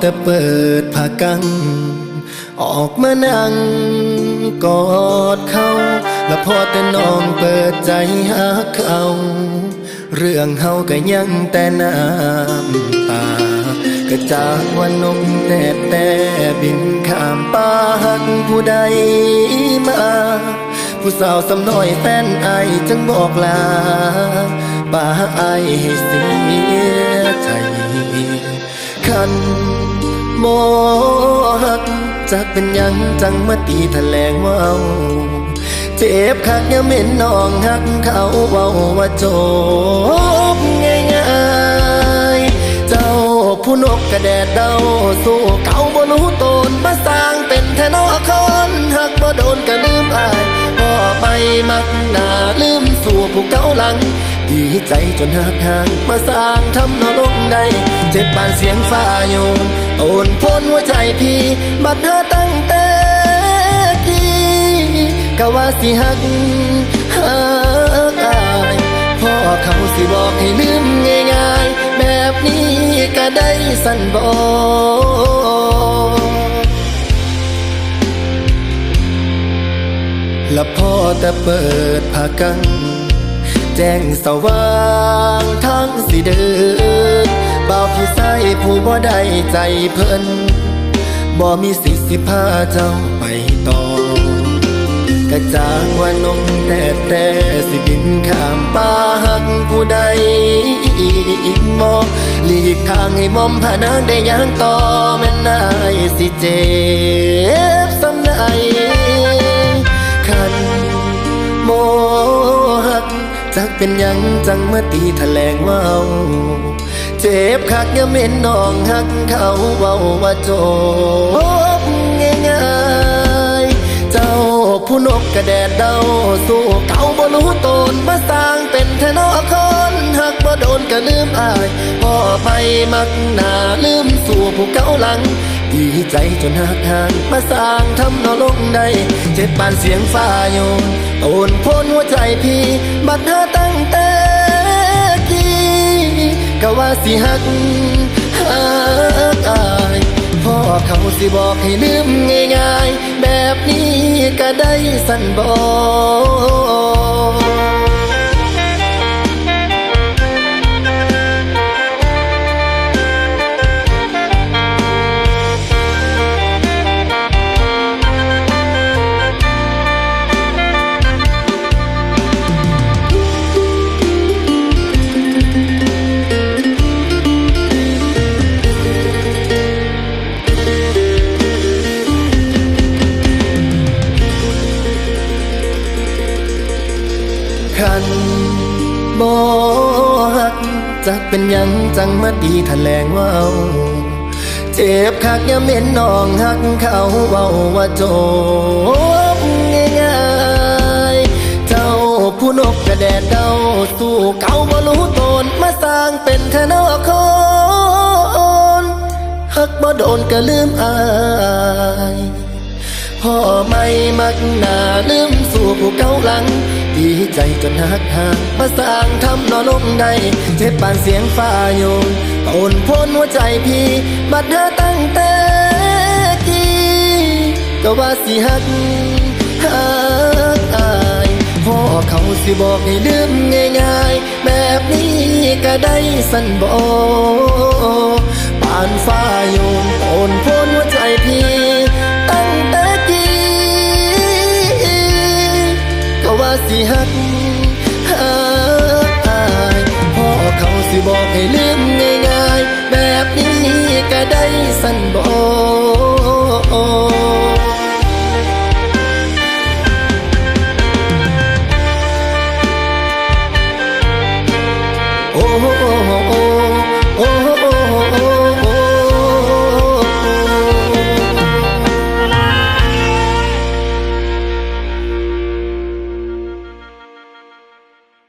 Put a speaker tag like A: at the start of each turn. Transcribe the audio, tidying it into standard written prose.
A: แต่เปิดผ้ากังออกมานั่งกอดเขาแล้วพอแต่น้องเปิดใจหาเขาเรื่องเฮาก็ยังแต่น้ำตากระจากวันนกแต่บินข้ามป่าหักผู้ใดมาผู้สาวสำน้อยแฟนไอจึงบอกลาป่าไอให้เสียใจคันโมหักจากเป็นยังจังมาตีแถลงว่าเจ็บคักยังเม็นน้องหักเขาเว้าว่าจบง่ายๆเจ้าผู้นกกระแดดเดาสู้เขาบ่รู้ตนมาสร้างเป็นแทนอคนหักบ่โดนก็ลืมอายพ่อไปมักหน้าลืมสู่ผู้เก่าหลังดีใจจนหักห่างมาสร้างทำนรกได้เจ็บปานเสียงฟ้าโยนโอนพ้นหัวใจพี่บัดเธอตั้งแต่กี้ก็ว่าสิหักอายพ่อเขาสิบอกให้ลืมง่ายๆแบบนี้ก็ได้สั่นบอกแล้วพ่อแต่เปิดผ้ากังแจ้งสว่างทั้งสิเดินบ่าวผู้ใส่ผู้บ่ได้ใจเพิ่นบ่มีสิทธิ์สิพาเจ้าไปต่อกระจากว่านงแต่สิบินข้ามป่าหักผู้ใดมองหลีกทางให้มอมผ่านางได้ย่างต่อแม่นนายสิเจ็บสำใดคันโมหักจักเป็นยังจังมาตีแถลงว่าเจ็บคักยังเม็นน้องหักเขาเว้าว่าจบง่ายๆเจ้าผู้นกกระแดดเดาสู้เขาบ่รู้ตนมาสร้างเป็นแทนอคนหักบ่โดนก็ลืมอายพ่อไปมักหน้าลืมสู่ผู้เก่าหลังดีใจจนหักห่างมาสร้างทำนรกได้เจ็บปานเสียงฟ้าโยนโอนพ้นหัวใจพี่บัดเธอตั้งแต่กี้ก็ว่าสิหักอายพ่อเขาสิบอกให้ลืมง่ายๆแบบนี้ก็ได้สั่นบอกคันบ่หักจักเป็นยังจังมาตีแถลงว่าเจ็บคักยังเม็นน้องหักเขาเว้าว่าจบง่ายๆเจ้าผู้นกกระแดดเดาสู้เขาบ่รู้ตนมาสร้างเป็นแทนอคนหักบ่โดนก็ลืมอายพ่อไม่มักหน้าลืมสู่ผู้เก่าหลังดีใจจนหักห่างมาสร้างทำนรกได้เจ็บปานเสียงฟ้าโยนโอนพ้นหัวใจพี่บัดเธอตั้งแต่กี้ก็ว่าสิหักอายพ่อเขาสิบอกให้ลืมง่ายๆแบบนี้ก็ได้สั่นบอกปานฟ้าโยนโอนพ้นหัวใจพี่ตั้งแต่กี้ก็ว่าสิหักอายพ่อเขาสิบอกให้ลื